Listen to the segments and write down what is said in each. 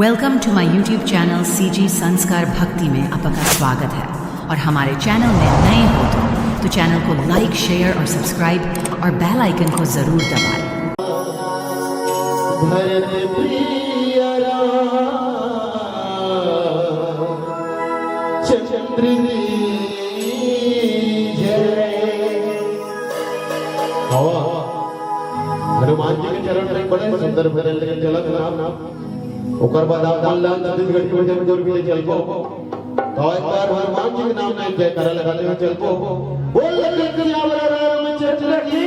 Welcome to my YouTube channel CG Sanskar Bhakti में आपका स्वागत है। और हमारे चैनल में नए हो तो चैनल को लाइक, शेयर और सब्सक्राइब और बेल आइकन को जरूर दबाएं। हनुमान जी के चरण में बड़े सुंदर भजन लेकिन चलत नाम ओकर बाद आप अल्लाह छत्तीसगढ़ के भजन जोर भी चल को तो एक बार हनुमान जी के नाम में जय कर लगाते हुए चल को बोल लखन आवरा रामचंद्र की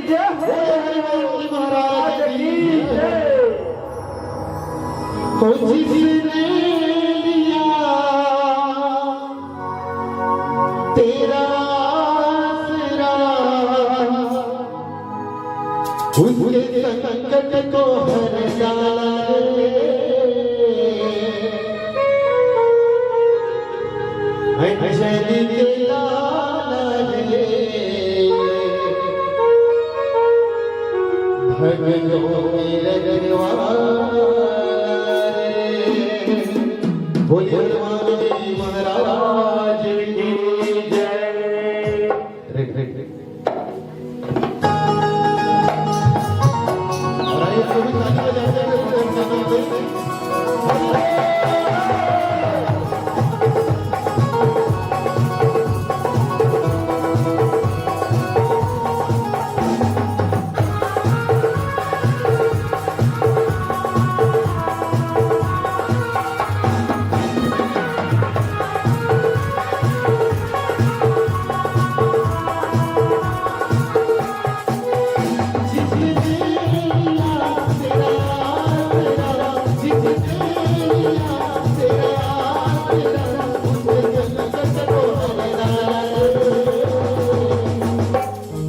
जय हो, हनुमान जी महाराज की जय हो। जिसने लिया तेरा आसरा उसके संकट को हर डाला ऐसे के लाल भगवान मेरे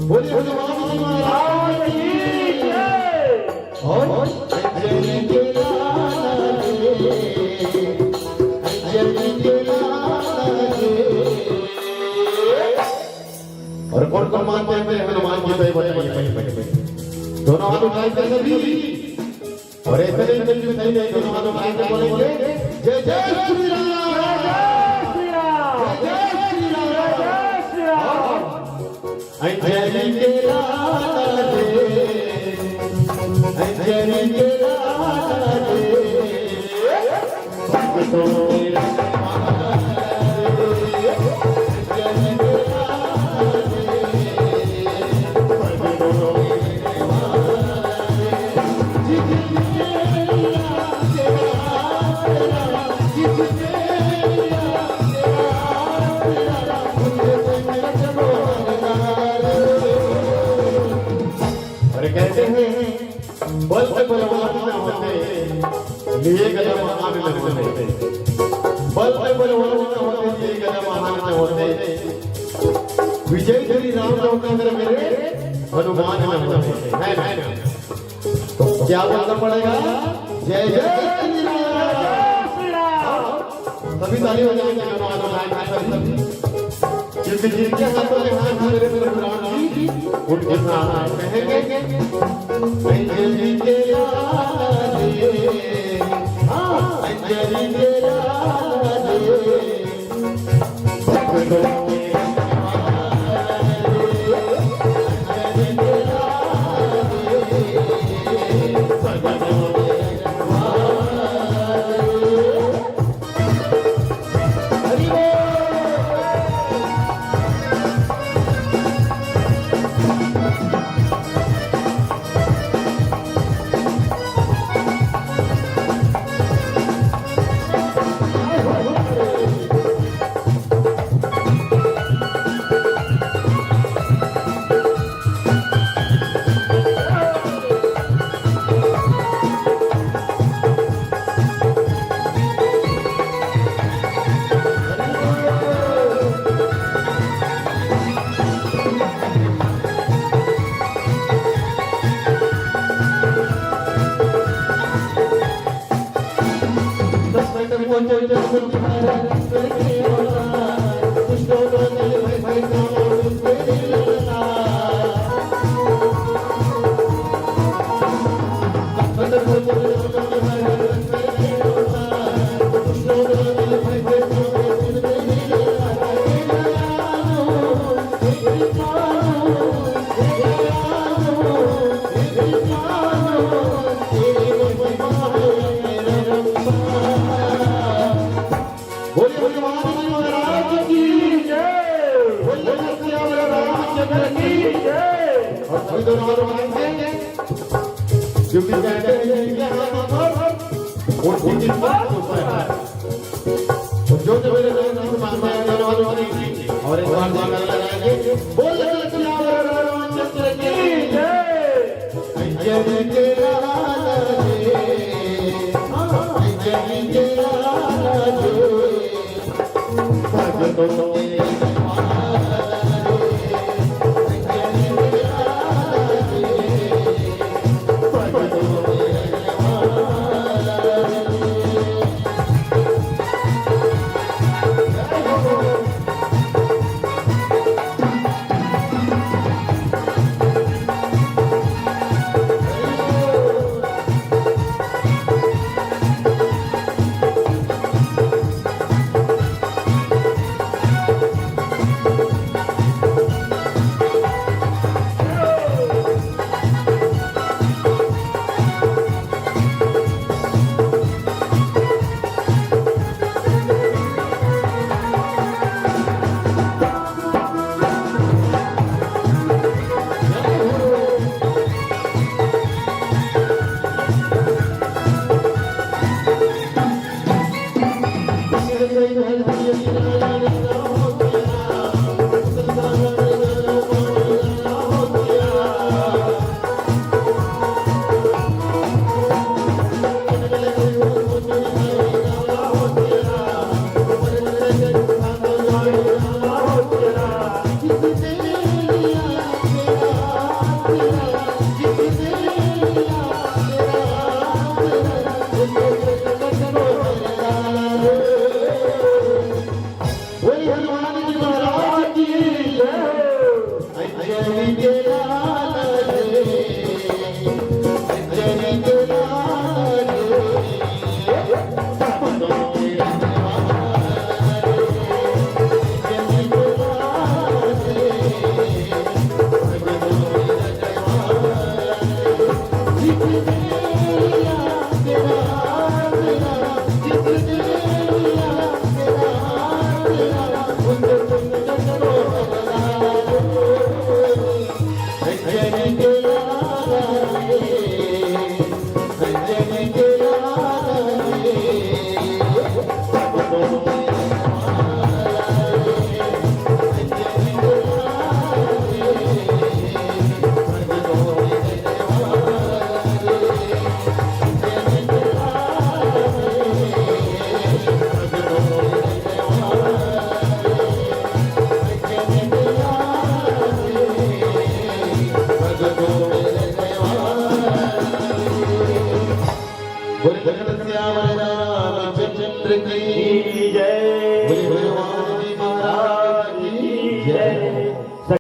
बोलिए हनुमान जी महाराज की जय। और कौन मानते हैं हनुमान जी दोनों हाथ उठाए कैसे भी और ऐसे नहीं सही नहीं दोनों हाथ उठाए के बोलेंगे जय जय श्री राम, जय श्री राम, जय श्री राम, जय श्री राम। अंजलि के लाल अंजलि के लाल तो मेरा कहते हैं बल से बलवान न होते लिए कदम आगे न होते, बल से बलवान न होते लिए कदम आगे न होते, विजय श्री राम नवका मेरे हनुमान न होते है ना। तो क्या बोलना पड़ेगा जय जय श्री राम। सभी ताली बजाएंगे हनुमान सभी क्योंकि जिनके हाथों में हाथ मेरे हनुमान जी उनके साथ कहेंगे अंजलि के लाल अंजलि के लाल श्रुति कहते हैं कि यहाँ पर वो जिस बात ऊपर जो जो मेरे नाम से मानने आने वालों ने और एक बार गाना लगाएंगे बोल सियावर रामचंद्र की जय जय जय लाला जय जय लाला भगतों बोले भगत श्याम रामचंद्र की जय। बोले भगवान